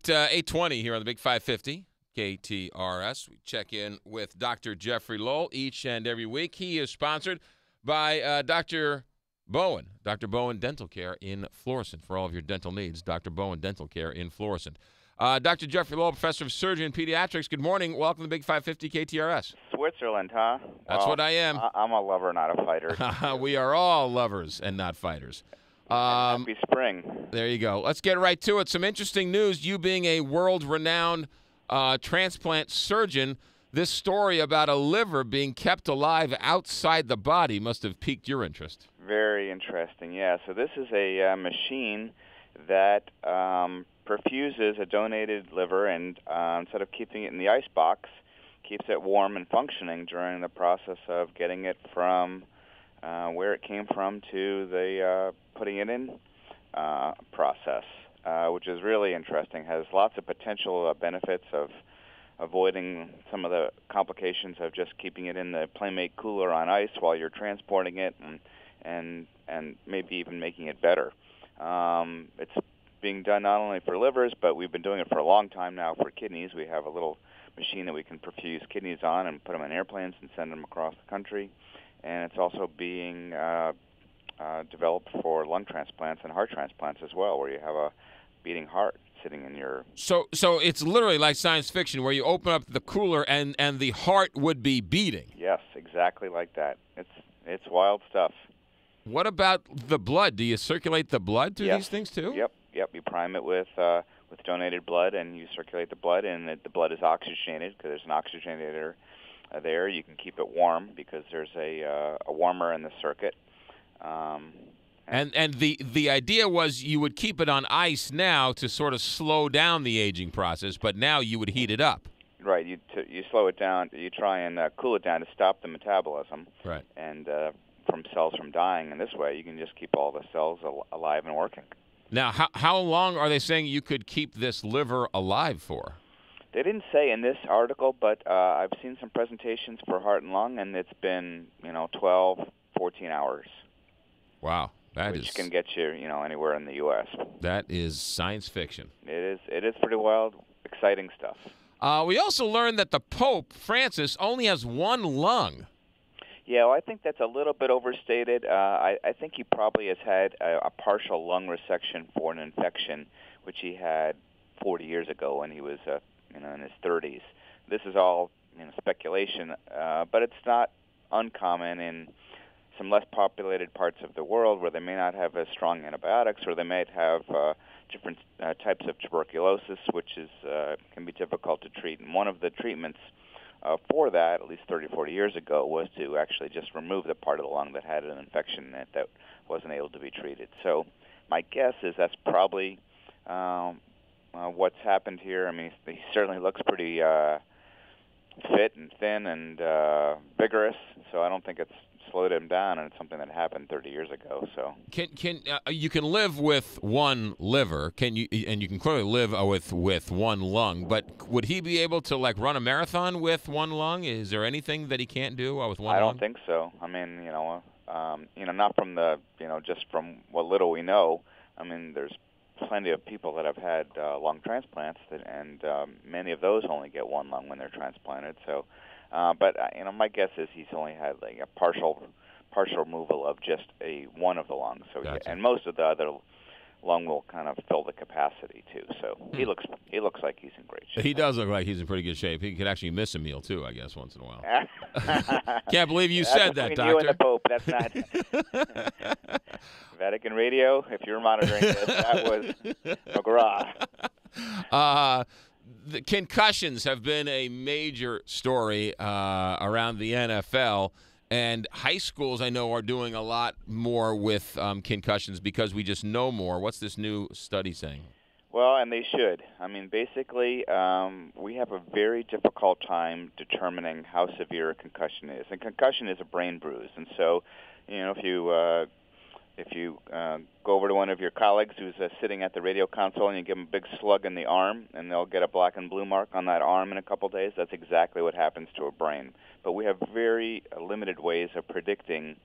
8:20 here on the Big 550, KTRS. We check in with Dr. Jeffrey Lowell each and every week. He is sponsored by Dr. Bowen Dental Care in Florissant. For all of your dental needs, Dr. Bowen Dental Care in Florissant. Dr. Jeffrey Lowell, Professor of Surgery and Pediatrics, good morning. Welcome to the Big 550 KTRS. Switzerland, huh? That's what I am. I'm a lover, not a fighter. We are all lovers and not fighters. Happy spring. There you go. Let's get right to it. Some interesting news. You being a world-renowned transplant surgeon, this story about a liver being kept alive outside the body must have piqued your interest. Very interesting, yeah. So this is a machine that perfuses a donated liver and instead of keeping it in the ice box, keeps it warm and functioning during the process of getting it from where it came from to the putting it in process, which is really interesting. Has lots of potential benefits of avoiding some of the complications of just keeping it in the Playmate cooler on ice while you're transporting it, and maybe even making it better. It's being done not only for livers, but we've been doing it for a long time now for kidneys. We have a little machine that we can perfuse kidneys on and put them in airplanes and send them across the country. And it's also being developed for lung transplants and heart transplants as well, where you have a beating heart sitting in your... So it's literally like science fiction, where you open up the cooler and the heart would be beating. Yes, exactly like that. It's wild stuff. What about the blood? Do you circulate the blood through these things too? Yep. You prime it with donated blood, and you circulate the blood, and the blood is oxygenated because there's an oxygenator there. You can keep it warm because there's a warmer in the circuit. And the idea was you would keep it on ice now to sort of slow down the aging process, but now you would heat it up. Right. You slow it down. You try and cool it down to stop the metabolism. Right. And from cells from dying. And this way, you can just keep all the cells alive and working. Now, how long are they saying you could keep this liver alive for? They didn't say in this article, but I've seen some presentations for heart and lung, and it's been 12, 14 hours. Wow. Which can get you, anywhere in the U.S. That is science fiction. It is pretty wild, exciting stuff. We also learned that the Pope, Francis, only has one lung. Yeah, well, I think that's a little bit overstated. I think he probably has had a partial lung resection for an infection, which he had 40 years ago when he was in his 30s. This is all speculation, but it's not uncommon in some less populated parts of the world where they may not have as strong antibiotics, or they might have different types of tuberculosis, which can be difficult to treat. And one of the treatments for that, at least 30 or 40 years ago, was to actually just remove the part of the lung that had an infection in it that wasn't able to be treated. So my guess is that's probably what's happened here. I mean, he certainly looks pretty fit and thin and vigorous, so I don't think it's slowed him down, and it's something that happened 30 years ago. So you can live with one liver, and you can clearly live with one lung, but would he be able to run a marathon with one lung? Is there anything that he can't do with one lung? I don't think so. I mean, not from just from what little we know. I mean, there's plenty of people that have had lung transplants, and many of those only get one lung when they're transplanted. So, but my guess is he's only had a partial removal of just one of the lungs. So, gotcha. And most of the other lung will kind of fill the capacity too. So he looks like he's in great shape. He does look like he's in pretty good shape. He could actually miss a meal too, I guess, once in a while. Can't believe you said that, Doctor. You and the Pope. That's not Vatican Radio. If you're monitoring this, that was McGraw. The concussions have been a major story around the NFL, and high schools, I know, are doing a lot more with concussions because we just know more. What's this new study saying? Well, and they should. I mean, basically, we have a very difficult time determining how severe a concussion is. And concussion is a brain bruise. And so, if you go over to one of your colleagues who's sitting at the radio console and you give them a big slug in the arm, and they'll get a black and blue mark on that arm in a couple days, that's exactly what happens to a brain. But we have very limited ways of predicting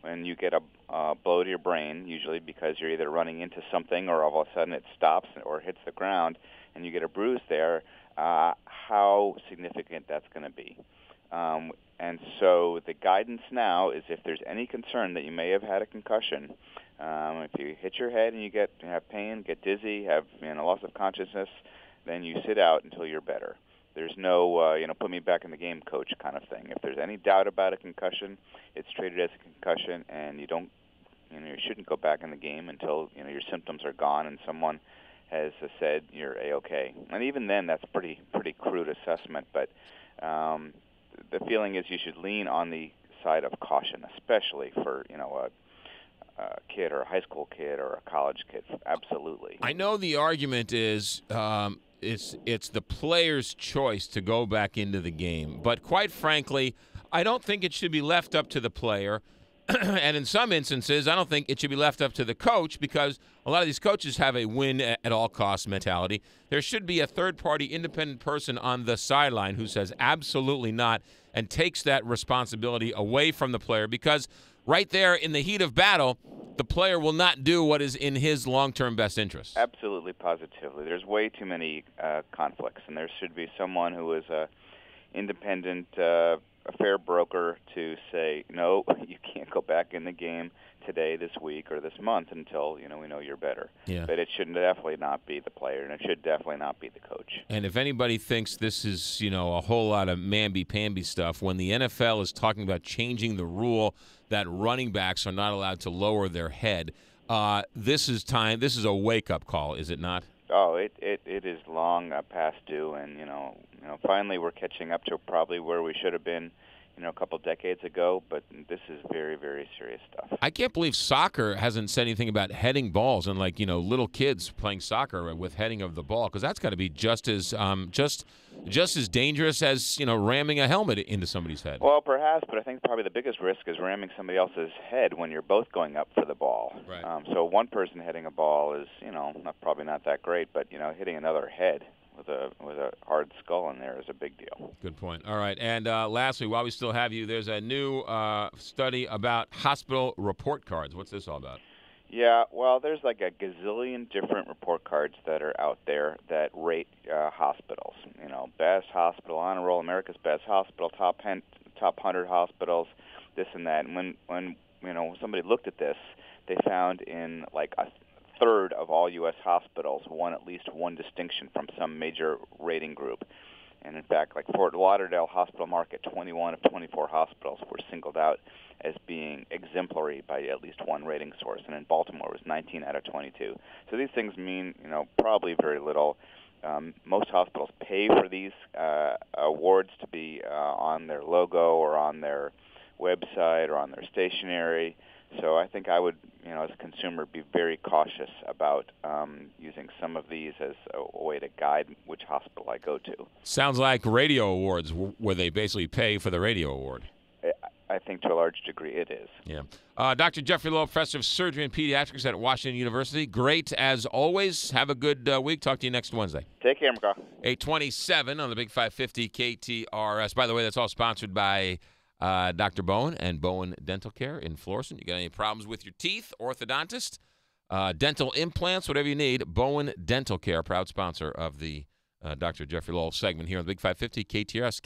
when you get a blow to your brain, usually because you're either running into something or all of a sudden it stops or hits the ground, and you get a bruise there, how significant that's going to be. And so the guidance now is if there's any concern that you may have had a concussion, if you hit your head and you have pain, get dizzy, have loss of consciousness, then you sit out until you're better. There's no, put me back in the game, coach, kind of thing. If there's any doubt about a concussion, it's treated as a concussion, and you shouldn't go back in the game until your symptoms are gone and someone has said you're A-okay. And even then, that's pretty crude assessment. But the feeling is you should lean on the side of caution, especially for a kid or a high school kid or a college kid. Absolutely. I know the argument is it's the player's choice to go back into the game, but quite frankly, I don't think it should be left up to the player. And in some instances, I don't think it should be left up to the coach, because a lot of these coaches have a win-at-all-costs mentality. There should be a third-party independent person on the sideline who says absolutely not and takes that responsibility away from the player, because right there in the heat of battle, the player will not do what is in his long-term best interest. Absolutely, positively. There's way too many conflicts, and there should be someone who is an independent a fair broker to say, no, you can't go back in the game today, this week, or this month until we know you're better. Yeah. But it should definitely not be the player, and it should definitely not be the coach. And if anybody thinks this is a whole lot of mamby-pamby stuff, when the NFL is talking about changing the rule that running backs are not allowed to lower their head, this is time. This is a wake-up call, is it not? Oh, it is long past due, and finally we're catching up to probably where we should have been, a couple decades ago. But this is very, very serious stuff. I can't believe soccer hasn't said anything about heading balls and little kids playing soccer with heading of the ball, because that's got to be just as dangerous as ramming a helmet into somebody's head. Well, perhaps, but I think probably the biggest risk is ramming somebody else's head when you're both going up for the ball. Right. So one person hitting a ball is probably not that great, but hitting another head with a hard skull in there is a big deal. Good point. All right, and lastly, while we still have you, there's a new study about hospital report cards. What's this all about? Yeah, well, there's like a gazillion different report cards that are out there that rate hospitals. Best hospital, honor roll, America's best hospital, top 100 hospitals, this and that. And when somebody looked at this, they found in like a third of all U.S. hospitals won at least one distinction from some major rating group. And in fact, like Fort Lauderdale Hospital Market, 21 of 24 hospitals were singled out as being exemplary by at least one rating source. And in Baltimore, it was 19 out of 22. So these things mean, probably very little. Most hospitals pay for these awards to be on their logo or on their website or on their stationery. So I think I would, as a consumer, be very cautious about using some of these as a way to guide which hospital I go to. Sounds like radio awards, where they basically pay for the radio award. I think to a large degree it is. Yeah. Dr. Jeffrey Lowell, Professor of Surgery and Pediatrics at Washington University. Great as always. Have a good week. Talk to you next Wednesday. Take care, McCall. 8:27 on the Big 550 KTRS. By the way, that's all sponsored by Dr. Bowen and Bowen Dental Care in Florissant. You got any problems with your teeth, orthodontist, dental implants, whatever you need, Bowen Dental Care, proud sponsor of the Dr. Jeffrey Lowell segment here on the Big 550 KTRS.